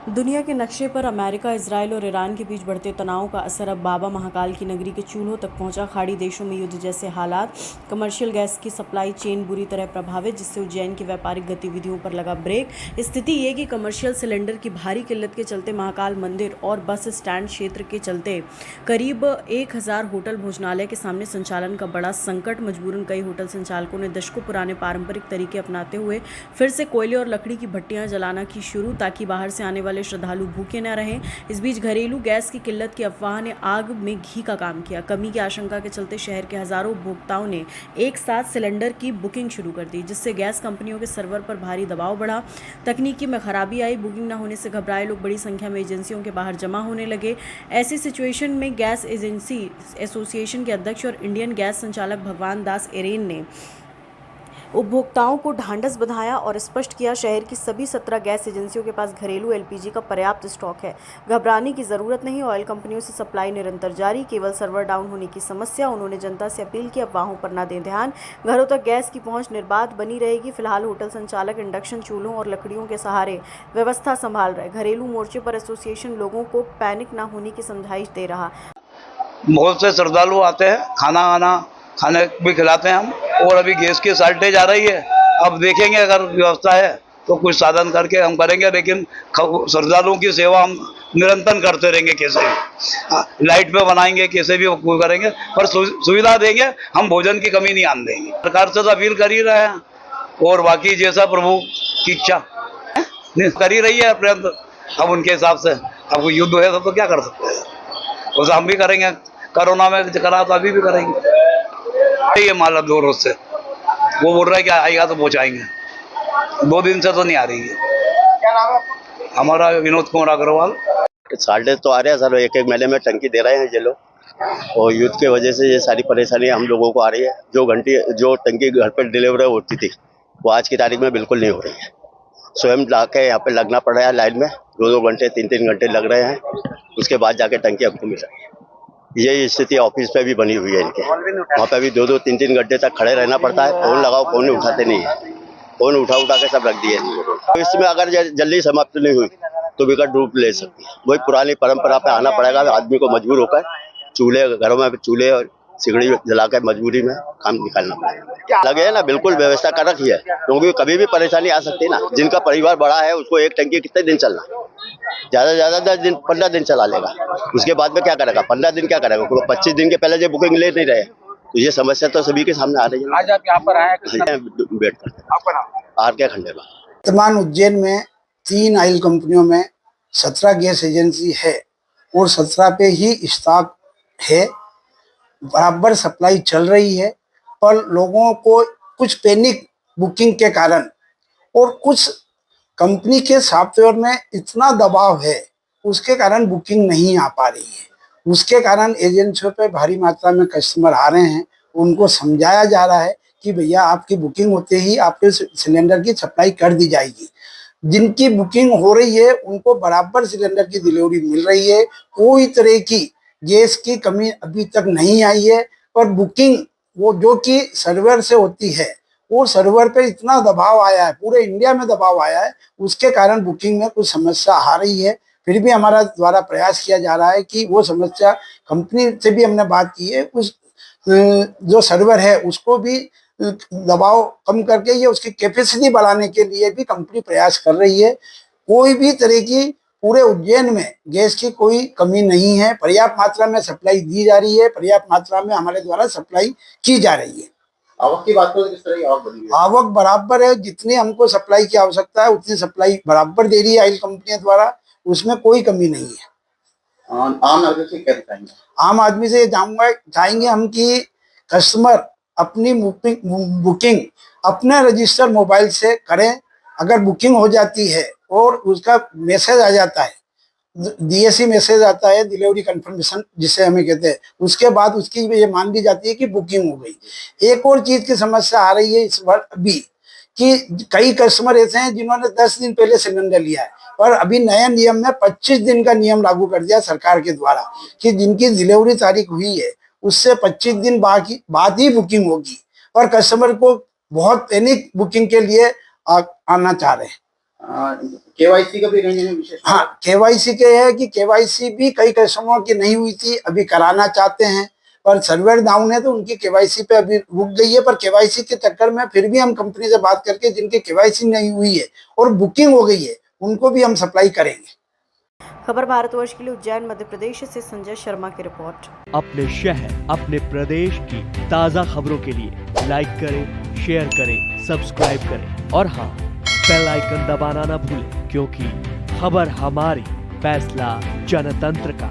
दुनिया के नक्शे पर अमेरिका, इजराइल और ईरान के बीच बढ़ते तनाव का असर अब बाबा महाकाल की नगरी के चूल्हों तक पहुंचा। खाड़ी देशों में युद्ध जैसे हालात, कमर्शियल गैस की सप्लाई चेन बुरी तरह प्रभावित, जिससे उज्जैन की व्यापारिक गतिविधियों पर लगा ब्रेक। स्थिति ये कि कमर्शियल सिलेंडर की भारी किल्लत के चलते महाकाल मंदिर और बस स्टैंड क्षेत्र के चलते करीब 1000 होटल भोजनालय के सामने संचालन का बड़ा संकट। मजबूरन कई होटल संचालकों ने दशकों पुराने पारंपरिक तरीके अपनाते हुए फिर से कोयले और लकड़ी की भट्टियां जलाना की शुरू, ताकि बाहर से आने वाले श्रद्धालु भूखे न रहें। इस बीच घरेलू गैस की किल्लत की अफवाह ने आग में घी का काम किया। कमी की आशंका के चलते शहर के हजारों उपभोक्ताओं ने एक साथ सिलेंडर की बुकिंग शुरू कर दी, जिससे गैस कंपनियों के सर्वर पर भारी दबाव बढ़ा। तकनीकी में खराबी आई, बुकिंग न होने से घबराए लोग बड़ी संख्या में एजेंसियों के बाहर जमा होने लगे। ऐसी सिचुएशन में गैस एजेंसी एसोसिएशन के अध्यक्ष और इंडियन गैस संचालक भगवान दास एरेन ने उपभोक्ताओं को ढांढस बंधाया और स्पष्ट किया, शहर की सभी 17 गैस एजेंसियों के पास घरेलू एलपीजी का पर्याप्त स्टॉक है, घबराने की जरूरत नहीं। ऑयल कंपनियों से सप्लाई निरंतर जारी, केवल सर्वर डाउन होने की समस्या। उन्होंने जनता से अपील की, अफवाहों पर न दें ध्यान, घरों तक गैस की पहुंच निर्बाध बनी रहेगी। फिलहाल होटल संचालक इंडक्शन चूल्हों और लकड़ियों के सहारे व्यवस्था संभाल रहे। घरेलू मोर्चे पर एसोसिएशन लोगों को पैनिक न होने की समझाइश दे रहा। बहुत से श्रद्धालु आते हैं, खाने भी खिलाते हैं हम। और अभी गैस की शॉर्टेज आ रही है, अब देखेंगे अगर व्यवस्था है तो कुछ साधन करके हम करेंगे, लेकिन श्रद्धालुओं की सेवा हम निरंतर करते रहेंगे। कैसे भी लाइट पे बनाएंगे, कैसे भी वो करेंगे, पर सुविधा देंगे, हम भोजन की कमी नहीं आने देंगे। सरकार से तो अपील कर ही रहे हैं, और बाकी जैसा प्रभु की इच्छा कर ही रही है प्रयत्न। अब उनके हिसाब से, अब युद्ध है तो क्या कर सकते हैं, उसे हम भी करेंगे। कोरोना में करा तो अभी भी करेंगे। ये माला दो रोज से वो बोल रहा है कि आएगा तो पहुंचाएंगे, 2 दिन से तो नहीं आ रही है। क्या नाम है? हमारा विनोद कुमार अग्रवाल। साल्टेज तो आ रहे हैं सर, एक एक महीने में टंकी दे रहे हैं ये लोग, और युद्ध की वजह से ये सारी परेशानी हम लोगों को आ रही है। जो टंकी घर पर डिलीवर होती थी वो आज की तारीख में बिल्कुल नहीं हो रही है। स्वयं लाके यहाँ पे लगना पड़ रहा है लाइन में, 2-2 घंटे 3-3 घंटे लग रहे हैं, उसके बाद जाके टंकी हमको मिल रही है। ये स्थिति ऑफिस पे भी बनी हुई है इनके, वहाँ पे भी 2-2 3-3 घंटे तक खड़े रहना पड़ता है। फोन लगाओ, फोन उठाते नहीं है, फोन उठा के सब रख दिए। तो इसमें अगर जल्दी समाप्त नहीं हुई तो विकट रूप ले सकती है। वही पुरानी परंपरा पे आना पड़ेगा आदमी को, मजबूर होकर चूल्हे घरों में चूल्हे और सिगड़ी जला कर मजबूरी में काम निकालना पड़ेगा। लगे ना, बिल्कुल व्यवस्था कर रखी है, क्योंकि कभी भी परेशानी आ सकती है ना। जिनका परिवार बड़ा है उसको एक टंकी कितने दिन चलना, ज्यादा से ज्यादा 10 दिन 15 दिन चला लेगा, उसके बाद में क्या करेगा? 15 दिन क्या करेगा? 25 दिन के पहले जो बुकिंग ले नहीं रहे, तो ये समस्या तो सभी के सामने आ रही है। आज आप यहाँ पर आए, वेट करते हैं। आर के खंडेलवाल। वर्तमान उज्जैन में 3 ऑयल कंपनियों में 17 गैस एजेंसी है और 17 पे ही स्टॉक है, बराबर सप्लाई चल रही है। पर लोगों को कुछ पैनिक बुकिंग के कारण और कुछ कंपनी के सॉफ्टवेयर में इतना दबाव है, उसके कारण बुकिंग नहीं आ पा रही है। उसके कारण एजेंसियों पे भारी मात्रा में कस्टमर आ रहे हैं, उनको समझाया जा रहा है कि भैया आपकी बुकिंग होते ही आपके सिलेंडर की सप्लाई कर दी जाएगी। जिनकी बुकिंग हो रही है उनको बराबर सिलेंडर की डिलीवरी मिल रही है, कोई तरह की गैस की कमी अभी तक नहीं आई है। पर बुकिंग वो जो कि सर्वर से होती है, वो सर्वर पे इतना दबाव आया है, पूरे इंडिया में दबाव आया है, उसके कारण बुकिंग में कुछ समस्या आ रही है। फिर भी हमारा द्वारा प्रयास किया जा रहा है कि वो समस्या, कंपनी से भी हमने बात की है, उस जो सर्वर है उसको भी दबाव कम करके ये उसकी कैपेसिटी बढ़ाने के लिए भी कंपनी प्रयास कर रही है। कोई भी तरह की पूरे उज्जैन में गैस की कोई कमी नहीं है, पर्याप्त मात्रा में सप्लाई दी जा रही है, पर्याप्त मात्रा में हमारे द्वारा सप्लाई की जा रही है। आवक की बात करें, किस तरह की आवक बढ़ी है? आवक बराबर है, जितनी हमको सप्लाई की आवश्यकता है उतनी सप्लाई बराबर दे रही है ऑयल कंपनियों द्वारा, उसमें कोई कमी नहीं है। आम नागरिक से क्या चाहेंगे? आम आदमी से चाहेंगे हम कि कस्टमर अपनी बुकिंग अपने रजिस्टर मोबाइल से करें। अगर बुकिंग हो जाती है और उसका मैसेज आ जाता है, डीएसी मैसेज आता है, डिलीवरी कंफर्मेशन जिसे हमें कहते हैं, उसके बाद उसकी ये मान ली जाती है कि बुकिंग हो गई। एक और चीज की समस्या आ रही है इस बार अभी, कि कई कस्टमर ऐसे हैं जिन्होंने 10 दिन पहले सिलेंडर लिया है, और अभी नए नियम में 25 दिन का नियम लागू कर दिया सरकार के द्वारा कि जिनकी डिलीवरी तारीख हुई है उससे 25 दिन बाद ही बुकिंग होगी, और कस्टमर को बहुत पैनिक बुकिंग के लिए आना चाह रहे हैं। केवाईसी का भी कहीं ना कहीं विशेष हाँ, केवाईसी के है कि केवाईसी भी कई कस्टमरों की नहीं हुई थी, अभी कराना चाहते हैं पर सर्वर डाउन है तो उनकी केवाईसी पे अभी रुक गई है। पर केवाईसी के चक्कर में फिर भी हम कंपनी से बात करके जिनकी केवाईसी नहीं हुई है और बुकिंग हो गई है उनको भी हम सप्लाई करेंगे। खबर भारतवर्ष के लिए उज्जैन मध्य प्रदेश से संजय शर्मा की रिपोर्ट। अपने शहर अपने प्रदेश की ताज़ा खबरों के लिए लाइक करें, शेयर करें, सब्सक्राइब करें और हाँ, बेल आइकन दबाना ना भूलें, क्योंकि खबर हमारी, फैसला जनतंत्र का।